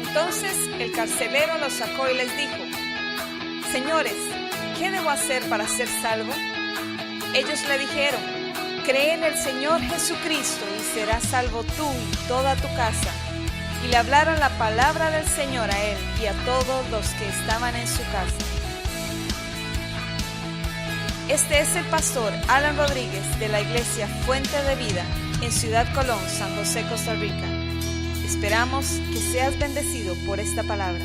Entonces el carcelero los sacó y les dijo: Señores, ¿qué debo hacer para ser salvo? Ellos le dijeron: Cree en el Señor Jesucristo y serás salvo tú y toda tu casa. Y le hablaron la palabra del Señor a él y a todos los que estaban en su casa. Este es el pastor Alan Rodríguez de la iglesia Fuente de Vida en Ciudad Colón, San José, Costa Rica. Esperamos que seas bendecido por esta palabra.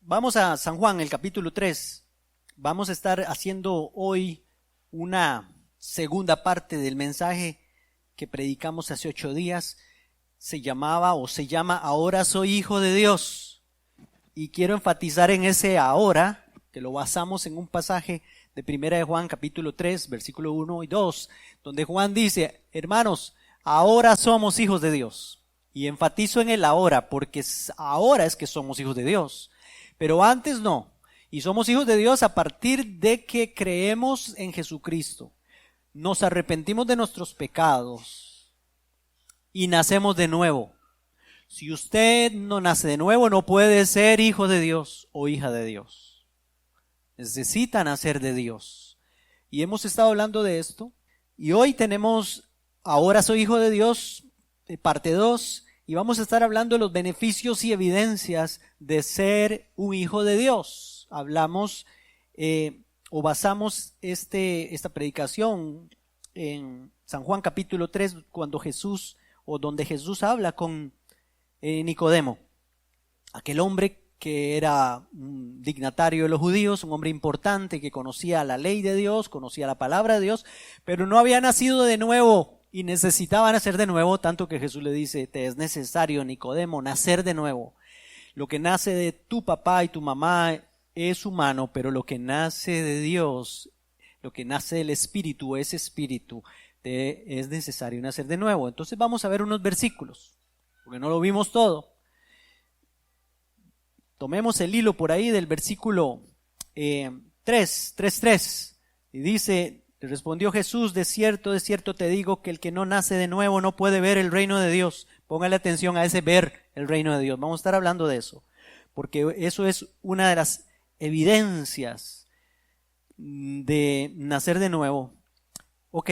Vamos a San Juan, el capítulo 3. Vamos a estar haciendo hoy una segunda parte del mensaje que predicamos hace 8 días. Se llama Ahora soy hijo de Dios. Y quiero enfatizar en ese ahora, que lo basamos en un pasaje de 1 de Juan, capítulo 3, versículo 1 y 2, donde Juan dice: hermanos, ahora somos hijos de Dios. Y enfatizo en el ahora, porque ahora es que somos hijos de Dios. Pero antes no. Y somos hijos de Dios a partir de que creemos en Jesucristo. Nos arrepentimos de nuestros pecados y nacemos de nuevo. Si usted no nace de nuevo, no puede ser hijo de Dios o hija de Dios. Necesita nacer de Dios. Y hemos estado hablando de esto. Y hoy tenemos Ahora soy hijo de Dios, parte 2. Y vamos a estar hablando de los beneficios y evidencias de ser un hijo de Dios. Hablamos o basamos esta predicación en San Juan capítulo 3, donde Jesús habla con Nicodemo, aquel hombre que era un dignatario de los judíos, un hombre importante que conocía la ley de Dios, conocía la palabra de Dios, pero no había nacido de nuevo. Y necesitaban nacer de nuevo, tanto que Jesús le dice: te es necesario, Nicodemo, nacer de nuevo. Lo que nace de tu papá y tu mamá es humano, pero lo que nace de Dios, lo que nace del Espíritu, es Espíritu, es necesario nacer de nuevo. Entonces vamos a ver unos versículos, porque no lo vimos todo. Tomemos el hilo por ahí del versículo 3, y dice: le respondió Jesús: de cierto te digo que el que no nace de nuevo no puede ver el reino de Dios. Póngale atención a ese ver el reino de Dios. Vamos a estar hablando de eso, porque eso es una de las evidencias de nacer de nuevo. Ok,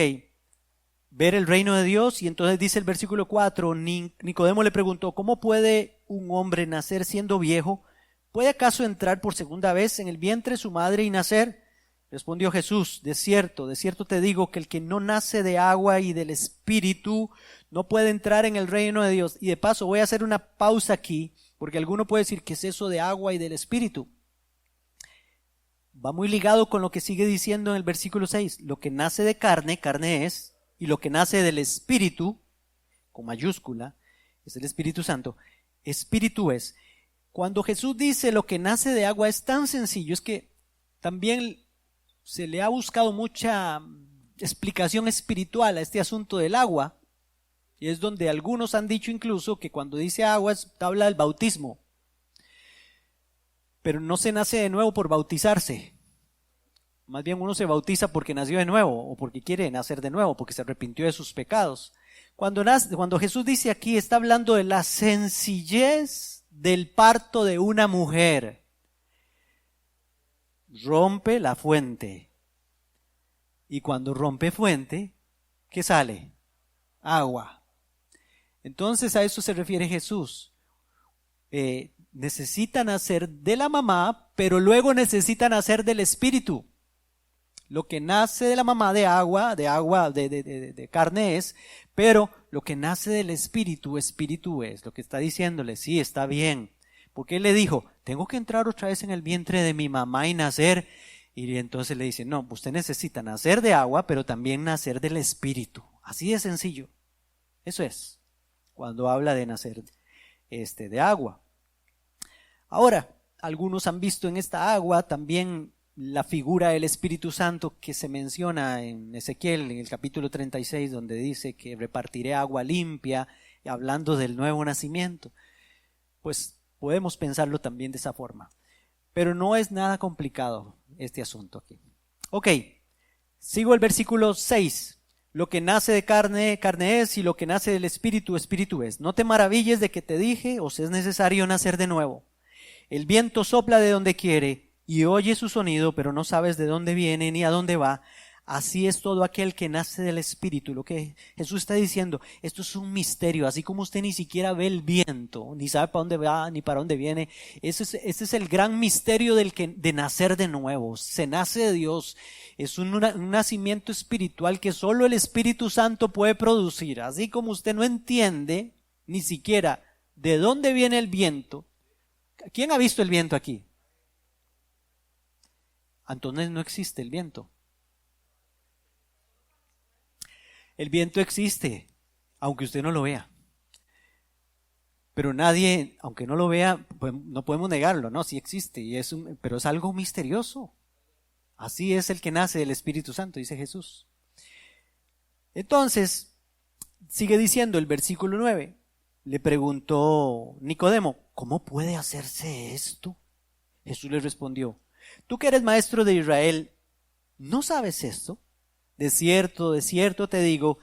ver el reino de Dios. Y entonces dice el versículo 4, Nicodemo le preguntó: ¿cómo puede un hombre nacer siendo viejo? ¿Puede acaso entrar por segunda vez en el vientre de su madre y nacer? Respondió Jesús: de cierto te digo que el que no nace de agua y del Espíritu no puede entrar en el reino de Dios. Y de paso voy a hacer una pausa aquí, porque alguno puede decir: ¿qué es eso de agua y del Espíritu? Va muy ligado con lo que sigue diciendo en el versículo 6. Lo que nace de carne es, y lo que nace del Espíritu, con mayúscula, es el Espíritu Santo. Espíritu es. Cuando Jesús dice lo que nace de agua, es tan sencillo, es que también se le ha buscado mucha explicación espiritual a este asunto del agua, y es donde algunos han dicho incluso que cuando dice agua habla del bautismo, pero no se nace de nuevo por bautizarse. Más bien uno se bautiza porque nació de nuevo, o porque quiere nacer de nuevo, porque se arrepintió de sus pecados. Cuando Jesús dice aquí, está hablando de la sencillez del parto de una mujer. Rompe la fuente. Y cuando rompe fuente, ¿qué sale? Agua. Entonces a eso se refiere Jesús. Necesitan nacer de la mamá, pero luego necesitan nacer del Espíritu. Lo que nace de la mamá de carne es, pero lo que nace del Espíritu es. Lo que está diciéndole: sí, está bien. Porque él le dijo: tengo que entrar otra vez en el vientre de mi mamá y nacer. Y entonces le dice: no, usted necesita nacer de agua, pero también nacer del Espíritu. Así de sencillo. Eso es, cuando habla de nacer de agua. Ahora, algunos han visto en esta agua también la figura del Espíritu Santo que se menciona en Ezequiel, en el capítulo 36, donde dice que repartiré agua limpia, hablando del nuevo nacimiento. pues podemos pensarlo también de esa forma. Pero no es nada complicado este asunto aquí. Ok, sigo el versículo 6. Lo que nace de carne, carne es, y lo que nace del espíritu, espíritu es. No te maravilles de que te dije, os es necesario nacer de nuevo. El viento sopla de donde quiere y oye su sonido, pero no sabes de dónde viene ni a dónde va. Así es todo aquel que nace del espíritu. Lo que Jesús está diciendo, esto es un misterio. Así como usted ni siquiera ve el viento, ni sabe para dónde va, ni para dónde viene. Ese es el gran misterio de nacer de nuevo. Se nace de Dios. Es un nacimiento espiritual que solo el Espíritu Santo puede producir. Así como usted no entiende ni siquiera de dónde viene el viento. ¿Quién ha visto el viento aquí? Entonces no existe el viento. El viento existe, aunque usted no lo vea. Pero nadie, aunque no lo vea, pues no podemos negarlo, ¿no? Sí existe, pero es algo misterioso. Así es el que nace del Espíritu Santo, dice Jesús. Entonces, sigue diciendo el versículo 9. Le preguntó Nicodemo, ¿cómo puede hacerse esto? Jesús le respondió, tú que eres maestro de Israel, ¿no sabes esto? De cierto te digo,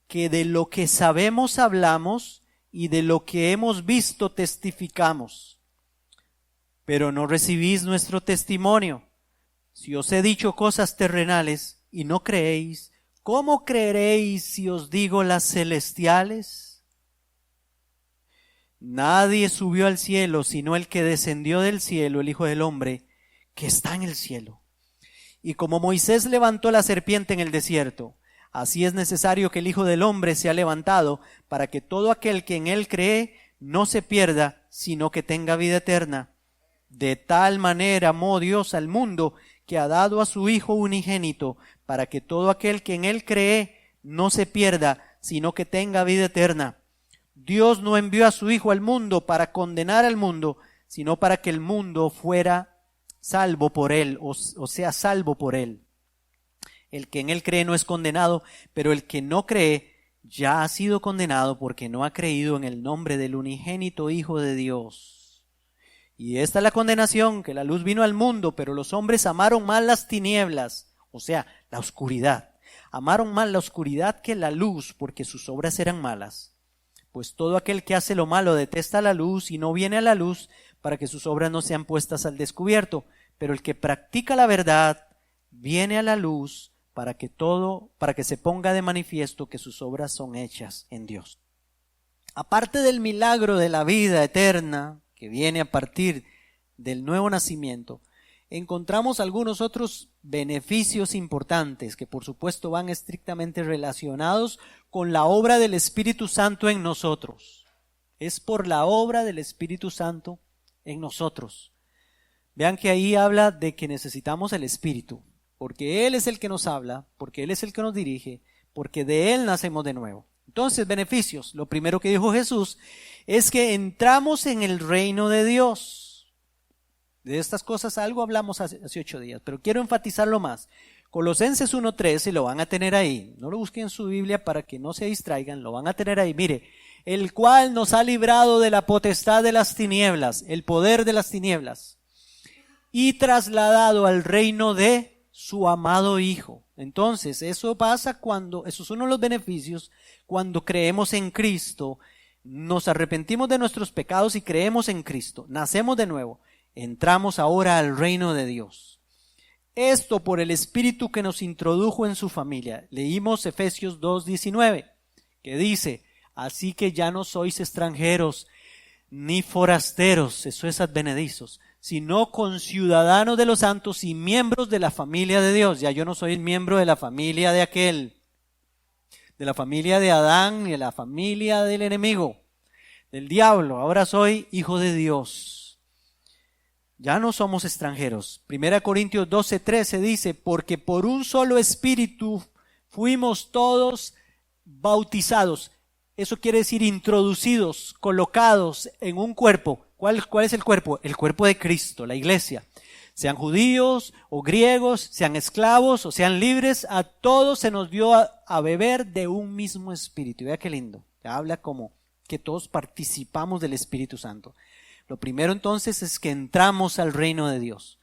que de lo que sabemos hablamos y de lo que hemos visto testificamos. Pero no recibís nuestro testimonio. Si os he dicho cosas terrenales y no creéis, ¿cómo creeréis si os digo las celestiales? Nadie subió al cielo sino el que descendió del cielo, el Hijo del Hombre, que está en el cielo. Y como Moisés levantó la serpiente en el desierto, así es necesario que el Hijo del Hombre sea levantado, para que todo aquel que en él cree no se pierda, sino que tenga vida eterna. De tal manera amó Dios al mundo, que ha dado a su Hijo unigénito, para que todo aquel que en él cree no se pierda, sino que tenga vida eterna. Dios no envió a su Hijo al mundo para condenar al mundo, sino para que el mundo fuera salvo por él, o sea, salvo por él. El que en él cree no es condenado, pero el que no cree ya ha sido condenado porque no ha creído en el nombre del unigénito Hijo de Dios. Y esta es la condenación, que la luz vino al mundo, pero los hombres amaron más las tinieblas, o sea, la oscuridad. Amaron más la oscuridad que la luz, porque sus obras eran malas. Pues todo aquel que hace lo malo detesta la luz y no viene a la luz, para que sus obras no sean puestas al descubierto. Pero el que practica la verdad viene a la luz para que se ponga de manifiesto que sus obras son hechas en Dios. Aparte del milagro de la vida eterna que viene a partir del nuevo nacimiento, encontramos algunos otros beneficios importantes que por supuesto van estrictamente relacionados con la obra del Espíritu Santo en nosotros. Es por la obra del Espíritu Santo en nosotros. Vean que ahí habla de que necesitamos el Espíritu, porque Él es el que nos habla, porque Él es el que nos dirige, porque de Él nacemos de nuevo. Entonces, beneficios. Lo primero que dijo Jesús es que entramos en el reino de Dios. De estas cosas algo hablamos hace 8 días, pero quiero enfatizarlo más. Colosenses 1:13 lo van a tener ahí. No lo busquen en su Biblia para que no se distraigan, lo van a tener ahí. Mire, el cual nos ha librado de la potestad de las tinieblas, el poder de las tinieblas, y trasladado al reino de su amado Hijo. Entonces, eso pasa eso es uno de los beneficios cuando creemos en Cristo, nos arrepentimos de nuestros pecados y creemos en Cristo, nacemos de nuevo, entramos ahora al reino de Dios. Esto por el Espíritu que nos introdujo en su familia. Leímos Efesios 2:19, que dice, así que ya no sois extranjeros ni forasteros, eso es advenedizos, sino conciudadanos de los santos y miembros de la familia de Dios. Ya yo no soy miembro de la familia de aquel, de la familia de Adán, ni de la familia del enemigo, del diablo. Ahora soy hijo de Dios. Ya no somos extranjeros. 1 Corintios 12:13 dice, porque por un solo espíritu fuimos todos bautizados. Eso quiere decir introducidos, colocados en un cuerpo. ¿Cuál es el cuerpo? El cuerpo de Cristo, la iglesia. Sean judíos o griegos, sean esclavos o sean libres, a todos se nos dio a beber de un mismo espíritu. Vea qué lindo. Habla como que todos participamos del Espíritu Santo. Lo primero entonces es que entramos al reino de Dios,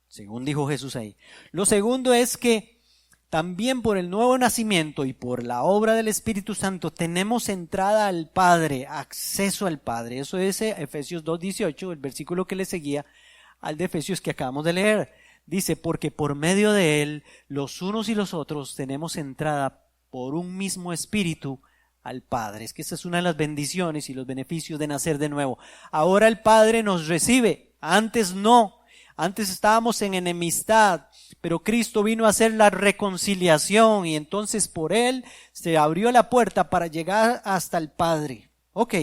según dijo Jesús ahí. Lo segundo es que también por el nuevo nacimiento y por la obra del Espíritu Santo tenemos entrada al Padre, acceso al Padre. Eso es Efesios 2:18, el versículo que le seguía al de Efesios que acabamos de leer. Dice, porque por medio de Él, los unos y los otros tenemos entrada por un mismo Espíritu al Padre. Es que esa es una de las bendiciones y los beneficios de nacer de nuevo. Ahora el Padre nos recibe, antes no. Antes estábamos en enemistad, pero Cristo vino a hacer la reconciliación y entonces por Él se abrió la puerta para llegar hasta el Padre. Ok.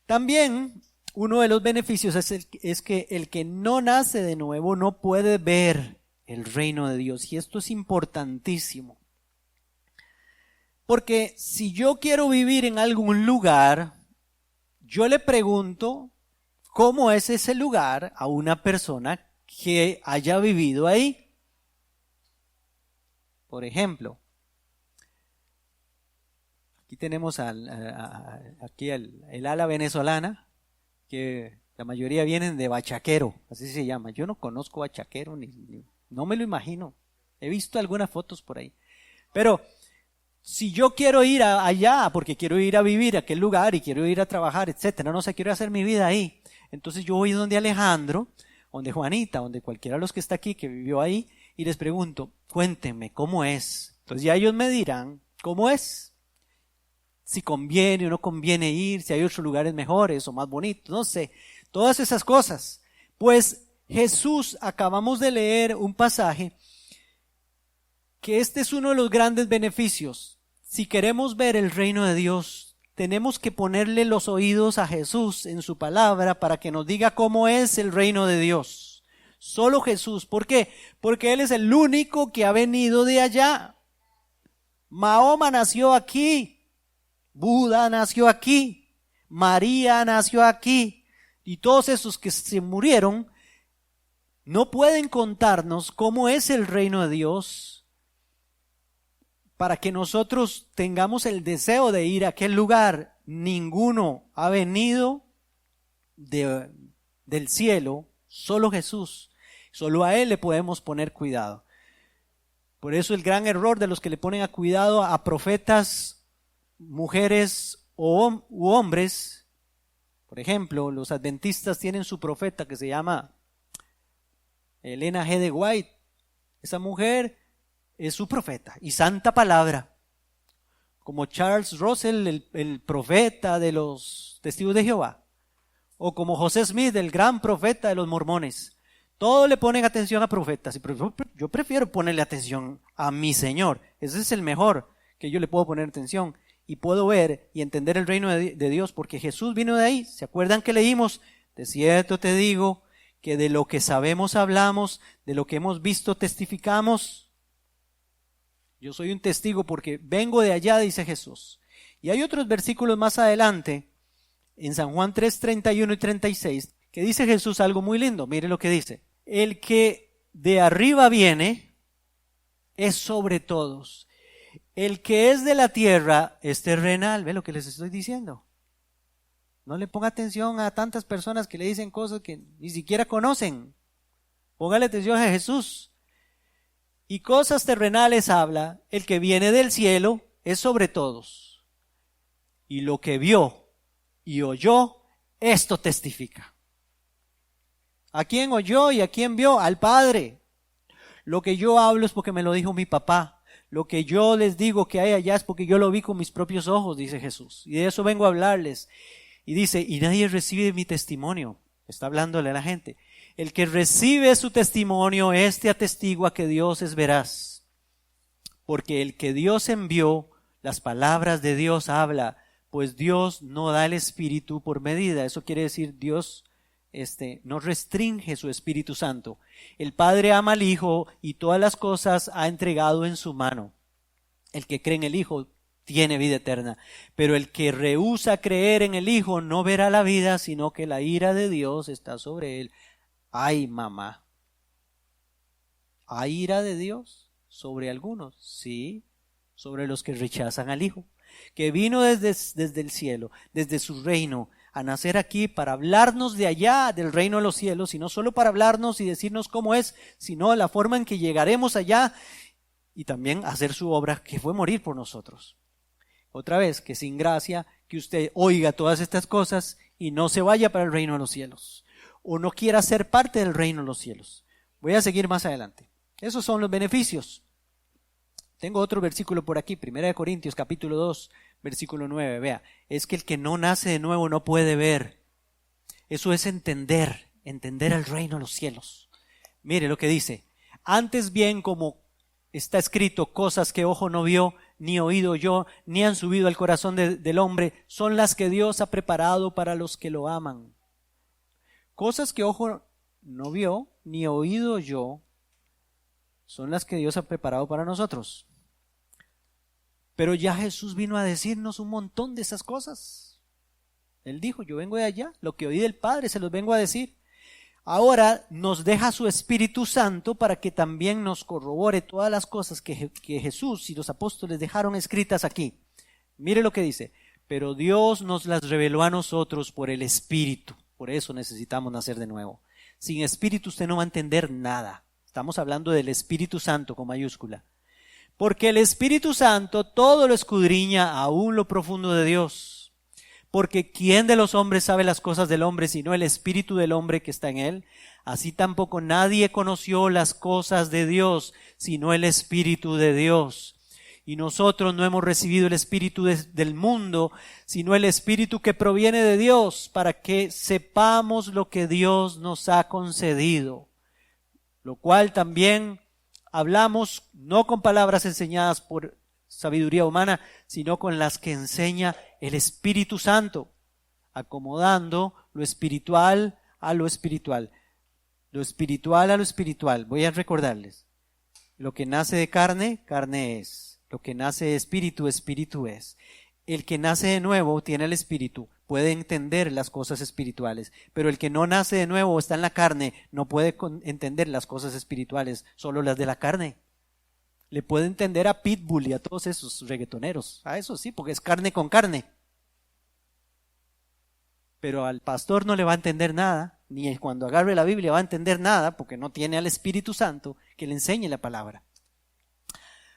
También uno de los beneficios es que el que no nace de nuevo no puede ver el reino de Dios. Y esto es importantísimo. Porque si yo quiero vivir en algún lugar, yo le pregunto cómo es ese lugar a una persona que haya vivido ahí. Por ejemplo, aquí tenemos el ala venezolana, que la mayoría vienen de Bachaquero, así se llama. Yo no conozco Bachaquero, no me lo imagino. He visto algunas fotos por ahí. Pero si yo quiero ir allá, porque quiero ir a vivir a aquel lugar y quiero ir a trabajar, etcétera, no sé, quiero hacer mi vida ahí. Entonces yo voy donde Alejandro, donde Juanita, donde cualquiera de los que está aquí que vivió ahí, y les pregunto, cuéntenme, ¿cómo es? Entonces ya ellos me dirán, ¿cómo es? Si conviene o no conviene ir, si hay otros lugares mejores o más bonitos, no sé, todas esas cosas. Pues Jesús, acabamos de leer un pasaje, que este es uno de los grandes beneficios. Si queremos ver el reino de Dios, tenemos que ponerle los oídos a Jesús en su palabra para que nos diga cómo es el reino de Dios. Solo Jesús. ¿Por qué? Porque Él es el único que ha venido de allá. Mahoma nació aquí. Buda nació aquí. María nació aquí. Y todos esos que se murieron no pueden contarnos cómo es el reino de Dios, para que nosotros tengamos el deseo de ir a aquel lugar. Ninguno ha venido del cielo, solo Jesús. Solo a Él le podemos poner cuidado. Por eso el gran error de los que le ponen a cuidado a profetas, mujeres u hombres. Por ejemplo, los adventistas tienen su profeta que se llama Elena G. de White. Esa mujer es su profeta y santa palabra, como Charles Russell, el profeta de los testigos de Jehová, o como José Smith, el gran profeta de los mormones. Todos le ponen atención a profetas, pero yo prefiero ponerle atención a mi Señor. Ese es el mejor que yo le puedo poner atención y puedo ver y entender el reino de Dios, porque Jesús vino de ahí. ¿Se acuerdan que leímos? De cierto te digo que de lo que sabemos hablamos, de lo que hemos visto testificamos. Yo soy un testigo porque vengo de allá, dice Jesús. Y hay otros versículos más adelante, en San Juan 3, 31 y 36, que dice Jesús algo muy lindo. Mire lo que dice. El que de arriba viene es sobre todos. El que es de la tierra es terrenal. ¿Ve lo que les estoy diciendo? No le ponga atención a tantas personas que le dicen cosas que ni siquiera conocen. Póngale atención a Jesús. Y cosas terrenales habla, el que viene del cielo es sobre todos. Y lo que vio y oyó, esto testifica. ¿A quién oyó y a quién vio? Al Padre. Lo que yo hablo es porque me lo dijo mi papá. Lo que yo les digo que hay allá es porque yo lo vi con mis propios ojos, dice Jesús. Y de eso vengo a hablarles. Y dice, y nadie recibe mi testimonio. Está hablándole a la gente. El que recibe su testimonio, este atestigua que Dios es veraz. Porque el que Dios envió, las palabras de Dios habla, pues Dios no da el Espíritu por medida. Eso quiere decir Dios no restringe su Espíritu Santo. El Padre ama al Hijo y todas las cosas ha entregado en su mano. El que cree en el Hijo tiene vida eterna. Pero el que rehúsa creer en el Hijo no verá la vida, sino que la ira de Dios está sobre él. Ay, mamá. ¿Hay ira de Dios sobre algunos? Sí, sobre los que rechazan al Hijo. que vino desde el cielo, desde su reino, a nacer aquí para hablarnos de allá, del reino de los cielos, y no solo para hablarnos y decirnos cómo es, sino la forma en que llegaremos allá y también hacer su obra, que fue morir por nosotros. Otra vez, que sin gracia, que usted oiga todas estas cosas y no se vaya para el reino de los cielos, o no quiera ser parte del reino de los cielos. Voy a seguir más adelante. Esos son los beneficios. Tengo otro versículo por aquí, 1 Corintios capítulo 2, versículo 9. Vea, es que el que no nace de nuevo no puede ver. Eso es entender el reino de los cielos. Mire lo que dice. Antes bien, como está escrito, cosas que ojo no vio, ni oído yo, ni han subido al corazón del hombre, son las que Dios ha preparado para los que lo aman. Cosas que ojo no vio, ni oído yo, son las que Dios ha preparado para nosotros. Pero ya Jesús vino a decirnos un montón de esas cosas. Él dijo, yo vengo de allá, lo que oí del Padre se los vengo a decir. Ahora nos deja su Espíritu Santo para que también nos corrobore todas las cosas que Jesús y los apóstoles dejaron escritas aquí. Mire lo que dice, pero Dios nos las reveló a nosotros por el Espíritu. Por eso necesitamos nacer de nuevo. Sin Espíritu usted no va a entender nada. Estamos hablando del Espíritu Santo con mayúscula. Porque el Espíritu Santo todo lo escudriña, aún lo profundo de Dios. Porque ¿quién de los hombres sabe las cosas del hombre sino el espíritu del hombre que está en él? Así tampoco nadie conoció las cosas de Dios sino el Espíritu de Dios. Y nosotros no hemos recibido el espíritu del mundo, sino el Espíritu que proviene de Dios, para que sepamos lo que Dios nos ha concedido. Lo cual también hablamos no con palabras enseñadas por sabiduría humana, sino con las que enseña el Espíritu Santo, acomodando lo espiritual a lo espiritual. Lo espiritual a lo espiritual. Voy a recordarles. Lo que nace de carne, carne es. Lo que nace de espíritu, espíritu es. El que nace de nuevo tiene el espíritu, puede entender las cosas espirituales, pero el que no nace de nuevo está en la carne, no puede entender las cosas espirituales, solo las de la carne. Le puede entender a Pitbull y a todos esos reggaetoneros, a eso sí, porque es carne con carne. Pero al pastor no le va a entender nada, ni cuando agarre la Biblia va a entender nada, porque no tiene al Espíritu Santo que le enseñe la palabra.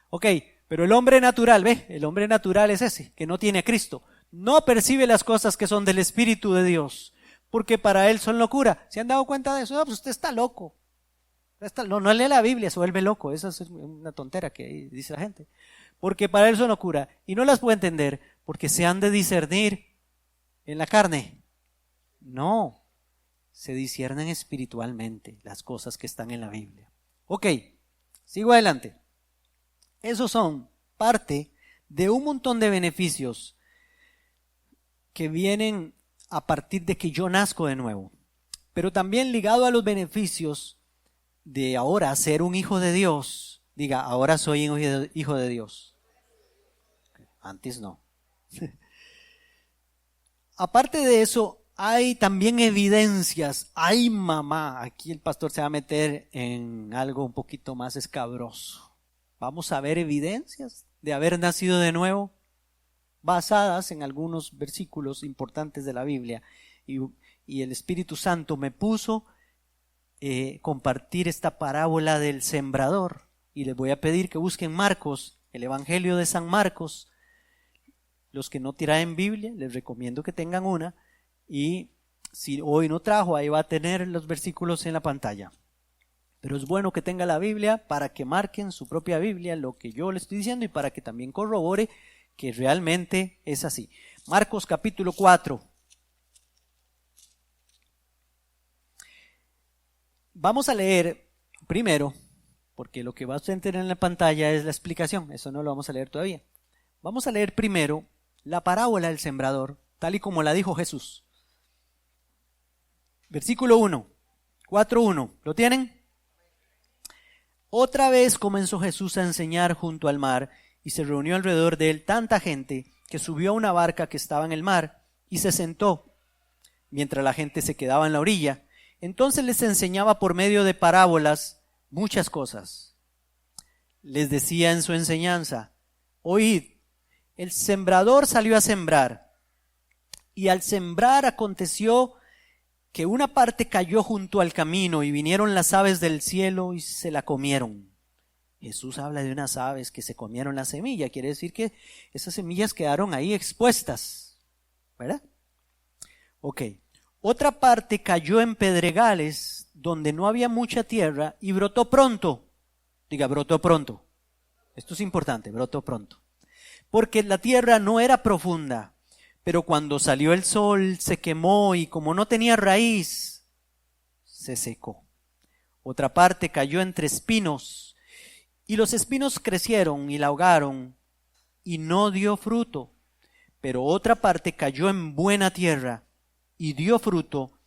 Ok, pero el hombre natural, el hombre natural es ese, que no tiene a Cristo. No percibe las cosas que son del Espíritu de Dios, porque para él son locura. ¿Se han dado cuenta de eso? No, pues usted está loco. No lee la Biblia, se vuelve loco. Esa es una tontera que dice la gente. Porque para él son locura y no las puede entender porque se han de discernir en la carne. No, se disciernen espiritualmente las cosas que están en la Biblia. Ok, sigo adelante. Esos son parte de un montón de beneficios que vienen a partir de que yo nazco de nuevo. Pero también ligado a los beneficios de ahora ser un hijo de Dios. Diga, ahora soy un hijo de Dios. Antes no. Aparte de eso, hay también evidencias. Ay, mamá, aquí el pastor se va a meter en algo un poquito más escabroso. Vamos a ver evidencias de haber nacido de nuevo, basadas en algunos versículos importantes de la Biblia. Y el Espíritu Santo me puso compartir esta parábola del sembrador. Y les voy a pedir que busquen Marcos, el Evangelio de San Marcos. Los que no traen Biblia, les recomiendo que tengan una. Y si hoy no trajo, ahí va a tener los versículos en la pantalla. Pero es bueno que tenga la Biblia para que marquen su propia Biblia lo que yo le estoy diciendo y para que también corrobore que realmente es así. Marcos capítulo 4. Vamos a leer primero, porque lo que va a tener en la pantalla es la explicación, eso no lo vamos a leer todavía. Vamos a leer primero la parábola del sembrador, tal y como la dijo Jesús. Versículo 1, 4:1, ¿lo tienen? Otra vez comenzó Jesús a enseñar junto al mar, y se reunió alrededor de él tanta gente que subió a una barca que estaba en el mar y se sentó, mientras la gente se quedaba en la orilla. Entonces les enseñaba por medio de parábolas muchas cosas. Les decía en su enseñanza: oíd, el sembrador salió a sembrar, y al sembrar aconteció que una parte cayó junto al camino, y vinieron las aves del cielo y se la comieron. Jesús habla de unas aves que se comieron la semilla, quiere decir que esas semillas quedaron ahí expuestas, ¿verdad? Ok. Otra parte cayó en pedregales, donde no había mucha tierra, y brotó pronto. Diga, brotó pronto. Esto es importante, brotó pronto. Porque la tierra no era profunda, pero cuando salió el sol se quemó y como no tenía raíz, se secó. Otra parte cayó entre espinos, y los espinos crecieron y la ahogaron, y no dio fruto. Pero otra parte cayó en buena tierra, y dio fruto,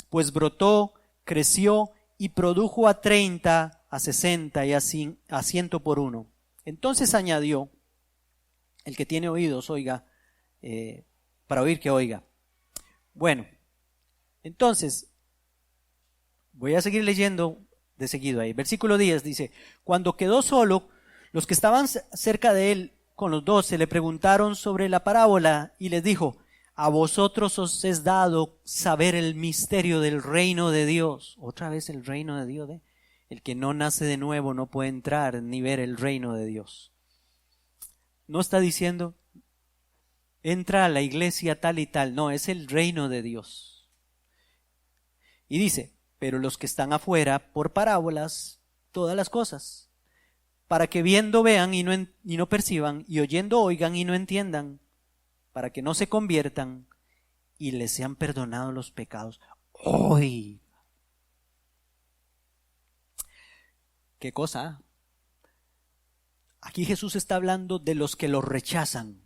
pues brotó, creció, y produjo a 30, a 60 y a 100 por uno. Entonces añadió, el que tiene oídos, oiga, para oír que oiga. Bueno, entonces, voy a seguir leyendo de seguido ahí. Versículo 10 dice, cuando quedó solo, los que estaban cerca de él con los 12 le preguntaron sobre la parábola y les dijo, a vosotros os es dado saber el misterio del reino de Dios. Otra vez el reino de Dios, el que no nace de nuevo no puede entrar ni ver el reino de Dios. No está diciendo, entra a la iglesia tal y tal. No, es el reino de Dios. Y dice, pero los que están afuera, por parábolas, todas las cosas, para que viendo vean y no perciban, y oyendo oigan y no entiendan, para que no se conviertan y les sean perdonados los pecados. ¡Oy! ¿Qué cosa? Aquí Jesús está hablando de los que los rechazan.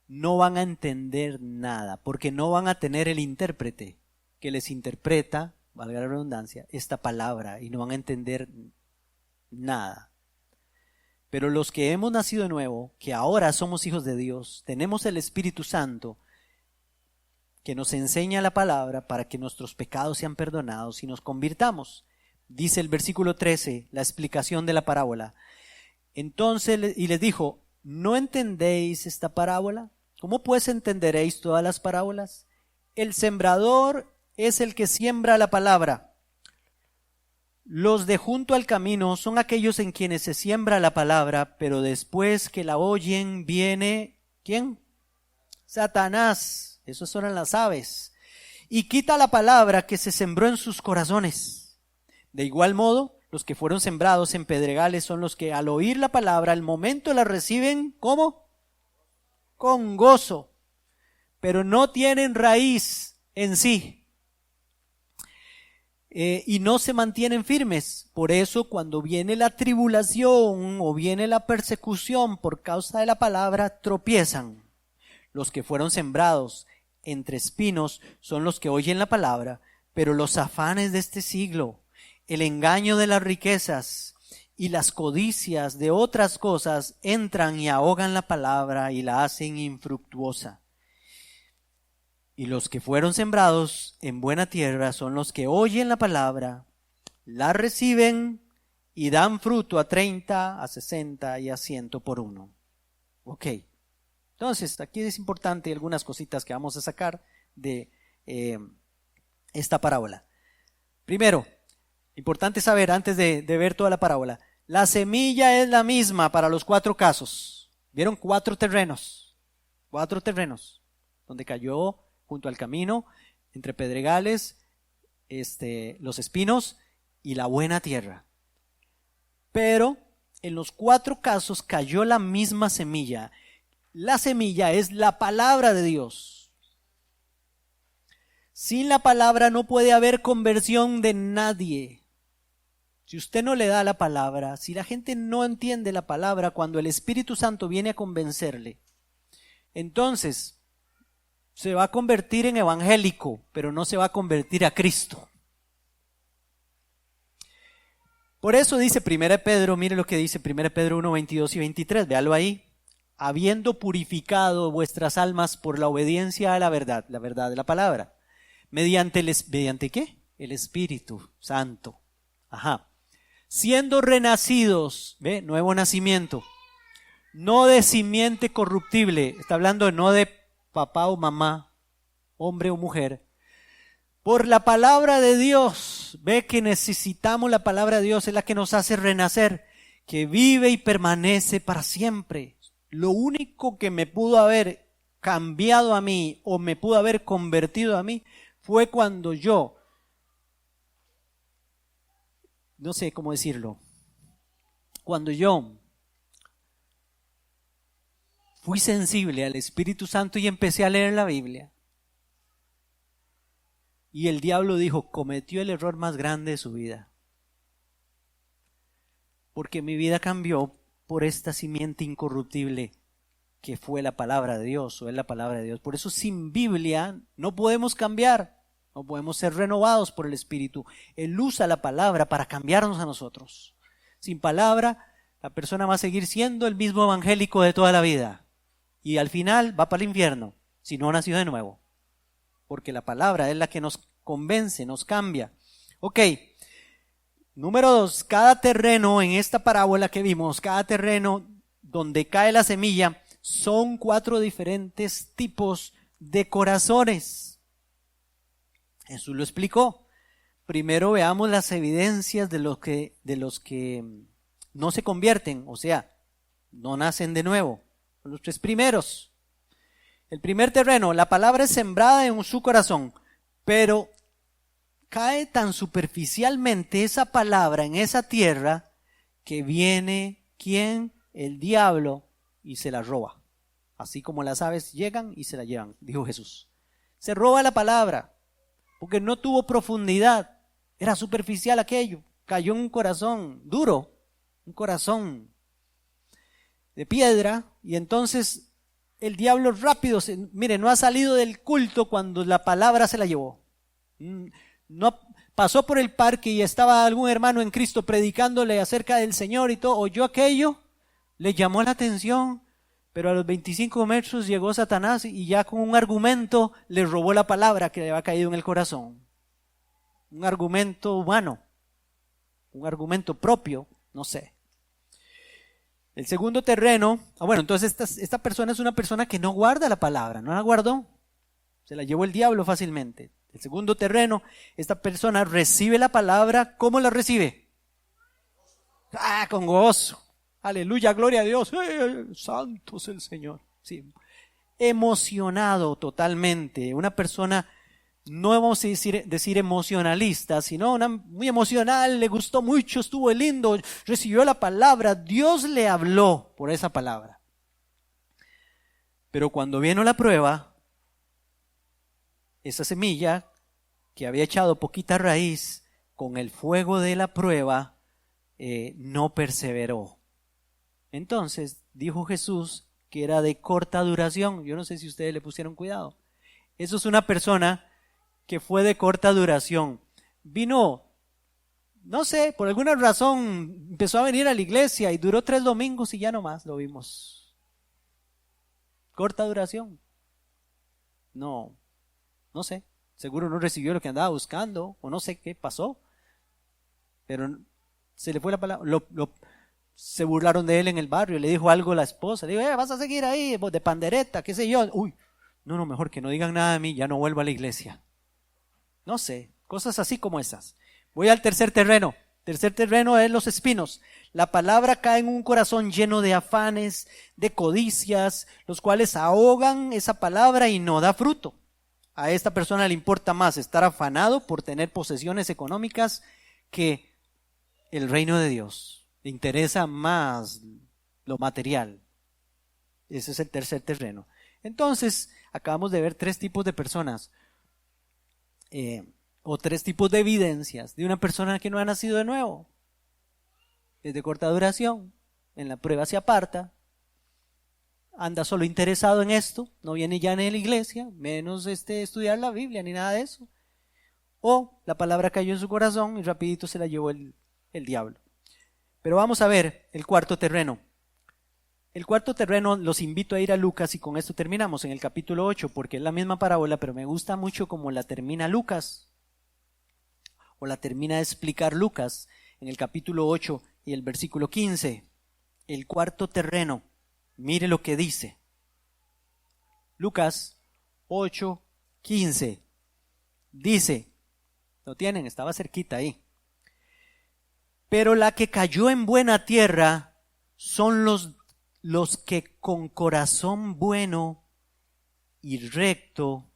No van a entender nada, porque no van a tener el intérprete que les interpreta, valga la redundancia, esta palabra, y no van a entender nada. Pero los que hemos nacido de nuevo, que ahora somos hijos de Dios, tenemos el Espíritu Santo que nos enseña la palabra para que nuestros pecados sean perdonados y nos convirtamos. Dice el versículo 13, la explicación de la parábola. Entonces, y les dijo, ¿no entendéis esta parábola? ¿Cómo pues entenderéis todas las parábolas? El sembrador es el que siembra la palabra. Los de junto al camino son aquellos en quienes se siembra la palabra, pero después que la oyen viene, ¿quién? Satanás, esos son las aves, y quita la palabra que se sembró en sus corazones. De igual modo, los que fueron sembrados en pedregales son los que al oír la palabra, al momento la reciben, ¿cómo? Con gozo, pero no tienen raíz en sí. Y no se mantienen firmes. Por eso cuando viene la tribulación o viene la persecución por causa de la palabra, tropiezan. Los que fueron sembrados entre espinos son los que oyen la palabra, pero los afanes de este siglo, el engaño de las riquezas y las codicias de otras cosas entran y ahogan la palabra y la hacen infructuosa. Y los que fueron sembrados en buena tierra son los que oyen la palabra, la reciben y dan fruto a 30, a 60 y a 100 por uno. Ok. Entonces, aquí es importante algunas cositas que vamos a sacar de esta parábola. Primero, importante saber antes de ver toda la parábola, la semilla es la misma para los 4 casos. ¿Vieron? 4 terrenos, donde cayó junto al camino, entre pedregales, los espinos y la buena tierra. Pero en los 4 casos cayó la misma semilla. La semilla es la palabra de Dios. Sin la palabra no puede haber conversión de nadie. Si usted no le da la palabra, si la gente no entiende la palabra cuando el Espíritu Santo viene a convencerle, entonces se va a convertir en evangélico, pero no se va a convertir a Cristo. Por eso dice 1 Pedro, mire lo que dice 1 Pedro 1, 22 y 23, véalo ahí. Habiendo purificado vuestras almas por la obediencia a la verdad de la palabra, ¿mediante qué? El Espíritu Santo. Ajá. Siendo renacidos, ¿ve? Nuevo nacimiento. no de simiente corruptible, está hablando no de papá o mamá, hombre o mujer, por la palabra de Dios. Ve que necesitamos la palabra de Dios, es la que nos hace renacer, que vive y permanece para siempre. Lo único que me pudo haber cambiado a mí o me pudo haber convertido a mí fue cuando yo, no sé cómo decirlo, cuando yo fui sensible al Espíritu Santo y empecé a leer la Biblia. Y el diablo dijo, cometió el error más grande de su vida. Porque mi vida cambió por esta simiente incorruptible que fue la palabra de Dios, o es la palabra de Dios. Por eso sin Biblia no podemos cambiar, no podemos ser renovados por el Espíritu. Él usa la palabra para cambiarnos a nosotros. Sin palabra, la persona va a seguir siendo el mismo evangélico de toda la vida. Y al final va para el infierno, si no ha nacido de nuevo. Porque la palabra es la que nos convence, nos cambia. Ok, número 2, cada terreno en esta parábola que vimos, cada terreno donde cae la semilla, son 4 diferentes tipos de corazones. Jesús lo explicó. Primero veamos las evidencias de los que no se convierten, o sea, no nacen de nuevo. Los 3 primeros. El primer terreno, la palabra es sembrada en su corazón, pero cae tan superficialmente esa palabra en esa tierra que viene, ¿quién? El diablo, y se la roba. Así como las aves llegan y se la llevan, dijo Jesús. Se roba la palabra, porque no tuvo profundidad, era superficial aquello, cayó en un corazón duro, un corazón de piedra, y entonces el diablo rápido, mire, no ha salido del culto cuando la palabra se la llevó. No pasó por el parque y estaba algún hermano en Cristo predicándole acerca del Señor y todo, oyó aquello, le llamó la atención, pero a los 25 metros llegó Satanás y ya con un argumento le robó la palabra que le había caído en el corazón. Un argumento humano, un argumento propio, no sé. El segundo terreno, entonces esta persona es una persona que no guarda la palabra, no la guardó, se la llevó el diablo fácilmente. El segundo terreno, esta persona recibe la palabra, ¿cómo la recibe? Con gozo, aleluya, gloria a Dios, santo es el Señor. Sí. Emocionado totalmente, una persona, no vamos a decir emocionalista, sino una muy emocional, le gustó mucho, estuvo lindo, recibió la palabra, Dios le habló por esa palabra. Pero cuando vino la prueba, esa semilla que había echado poquita raíz, con el fuego de la prueba, no perseveró. Entonces dijo Jesús que era de corta duración. Yo no sé si ustedes le pusieron cuidado. Eso es una persona que fue de corta duración. Vino, no sé, por alguna razón empezó a venir a la iglesia y duró 3 domingos y ya no más lo vimos. Corta duración. No sé, seguro no recibió lo que andaba buscando o no sé qué pasó, pero se le fue la palabra. Se burlaron de él en el barrio, le dijo algo a la esposa, le dijo, vas a seguir ahí de pandereta, qué sé yo. Uy, no, mejor que no digan nada de mí, ya no vuelvo a la iglesia. No sé, cosas así como esas. Voy al tercer terreno. Tercer terreno es los espinos. La palabra cae en un corazón lleno de afanes, de codicias, los cuales ahogan esa palabra y no da fruto. A esta persona le importa más estar afanado por tener posesiones económicas que el reino de Dios. Le interesa más lo material. Ese es el tercer terreno. Entonces, acabamos de ver 3 tipos de personas. O 3 tipos de evidencias de una persona que no ha nacido de nuevo. Es de corta duración, en la prueba se aparta, anda solo interesado en esto, no viene ya en la iglesia, menos estudiar la Biblia ni nada de eso. O la palabra cayó en su corazón y rapidito se la llevó el diablo. Pero vamos a ver el cuarto terreno. El cuarto terreno, los invito a ir a Lucas y con esto terminamos en el capítulo 8, porque es la misma parábola, pero me gusta mucho cómo la termina Lucas, o la termina de explicar Lucas en el capítulo 8 y el versículo 15. El cuarto terreno. Mire lo que dice. Lucas 8:15. Dice, ¿lo tienen? Estaba cerquita ahí. Pero la que cayó en buena tierra son los que con corazón bueno y recto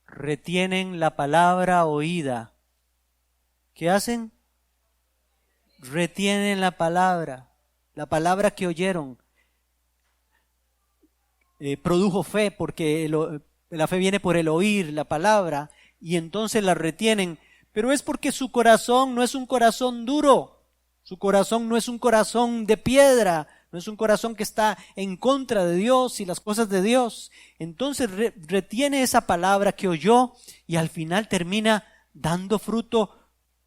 retienen la palabra oída. ¿Qué hacen? Retienen la palabra que oyeron. Produjo fe, porque la fe viene por el oír la palabra, y entonces la retienen. Pero es porque su corazón no es un corazón duro, su corazón no es un corazón de piedra, no es un corazón que está en contra de Dios y las cosas de Dios. Entonces retiene esa palabra que oyó y al final termina dando fruto.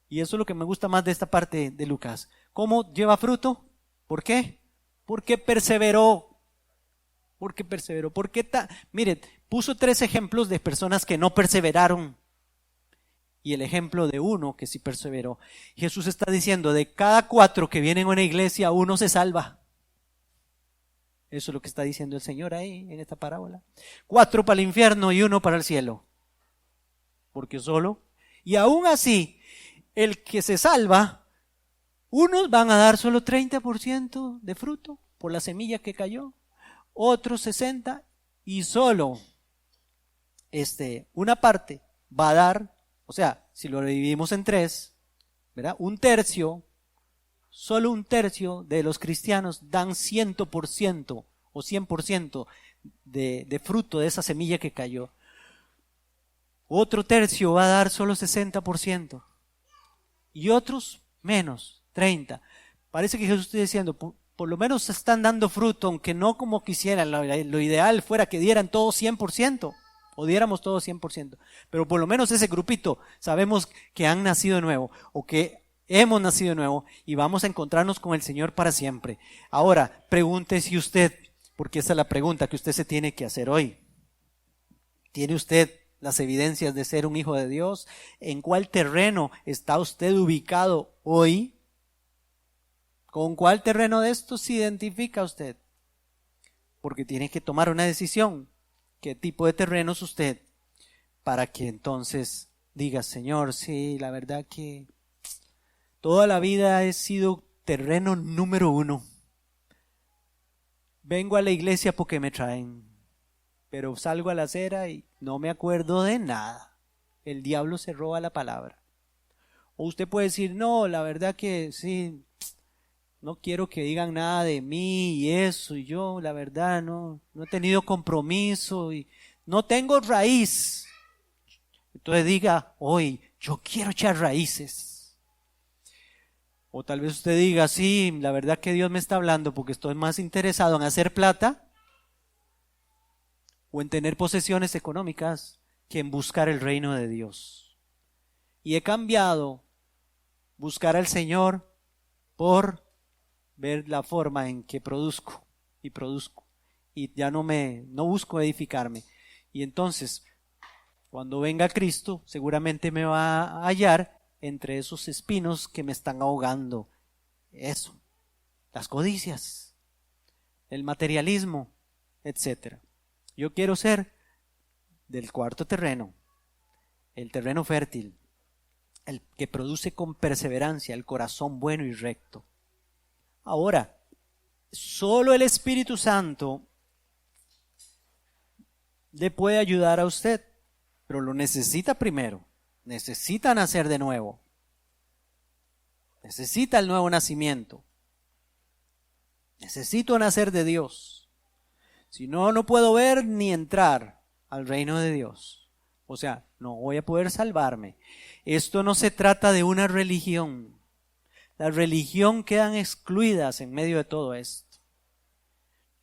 Y eso es lo que me gusta más de esta parte de Lucas. ¿Cómo lleva fruto? ¿Por qué? Porque perseveró. Mire, puso 3 ejemplos de personas que no perseveraron y el ejemplo de uno que sí perseveró. Jesús está diciendo, de cada 4 que vienen a una iglesia, 1 se salva. Eso es lo que está diciendo el Señor ahí en esta parábola. 4 para el infierno y 1 para el cielo. Porque solo, y aún así, el que se salva, unos van a dar solo 30% de fruto por la semilla que cayó, otros 60%, y solo una parte va a dar, o sea, si lo dividimos en 3, ¿verdad? Solo un tercio de los cristianos dan 100% o 100% de fruto de esa semilla que cayó. Otro tercio va a dar solo 60%. Y otros menos, 30%. Parece que Jesús está diciendo, por lo menos están dando fruto, aunque no como quisieran. Lo ideal fuera que dieran todo 100%, o diéramos todo 100%. Pero por lo menos ese grupito sabemos que han nacido de nuevo, o que hemos nacido de nuevo, y vamos a encontrarnos con el Señor para siempre. Ahora, pregúntese usted, porque esa es la pregunta que usted se tiene que hacer hoy. ¿Tiene usted las evidencias de ser un hijo de Dios? ¿En cuál terreno está usted ubicado hoy? ¿Con cuál terreno de estos se identifica usted? Porque tiene que tomar una decisión. ¿Qué tipo de terreno es usted? Para que entonces diga, Señor, sí, la verdad que toda la vida he sido terreno número 1. Vengo a la iglesia porque me traen, pero salgo a la acera y no me acuerdo de nada. El diablo se roba la palabra. O usted puede decir, no, la verdad que sí, no quiero que digan nada de mí y eso, y yo la verdad no he tenido compromiso y no tengo raíz. Entonces diga, hoy yo quiero echar raíces. O tal vez usted diga, sí, la verdad que Dios me está hablando porque estoy más interesado en hacer plata o en tener posesiones económicas que en buscar el reino de Dios. Y he cambiado buscar al Señor por ver la forma en que produzco y ya no busco edificarme. Y entonces, cuando venga Cristo, seguramente me va a hallar entre esos espinos que me están ahogando. Eso, las codicias, el materialismo, etc. Yo quiero ser del 4º terreno, el terreno fértil, el que produce con perseverancia, el corazón bueno y recto. Ahora, solo el Espíritu Santo le puede ayudar a usted, pero lo necesita primero. Necesita nacer de nuevo. Necesita el nuevo nacimiento. Necesito nacer de Dios. Si no, no puedo ver ni entrar al reino de Dios. O sea, no voy a poder salvarme. Esto no se trata de una religión. La religión quedan excluidas en medio de todo esto.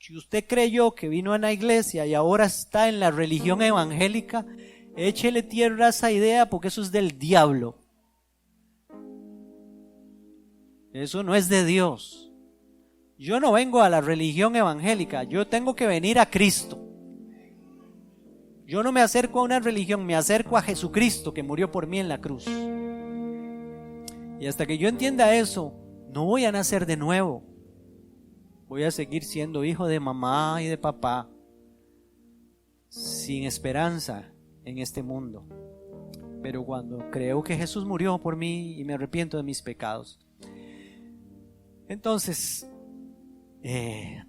Si usted creyó que vino a la iglesia y ahora está en la religión evangélica, échele tierra a esa idea porque eso es del diablo. Eso no es de Dios. Yo no vengo a la religión evangélica, yo tengo que venir a Cristo. Yo no me acerco a una religión, me acerco a Jesucristo que murió por mí en la cruz. Y hasta que yo entienda eso, no voy a nacer de nuevo. voy a seguir siendo hijo de mamá y de papá, sin esperanza en este mundo. Pero cuando creo que Jesús murió por mí y me arrepiento de mis pecados, entonces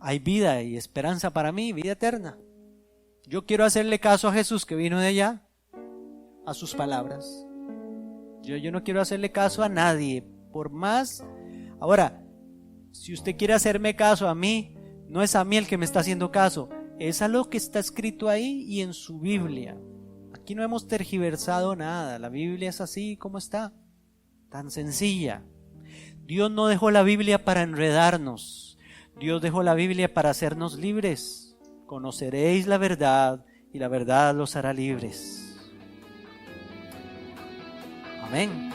hay vida y esperanza para mí, vida eterna. Yo quiero hacerle caso a Jesús que vino de allá, a sus palabras. Yo no quiero hacerle caso a nadie, por más. Ahora, si usted quiere hacerme caso a mí, no es a mí el que me está haciendo caso, es a lo que está escrito ahí y en su Biblia. Aquí no hemos tergiversado nada, la Biblia es así como está, tan sencilla. Dios no dejó la Biblia para enredarnos, Dios dejó la Biblia para hacernos libres. Conoceréis la verdad y la verdad los hará libres. Amén.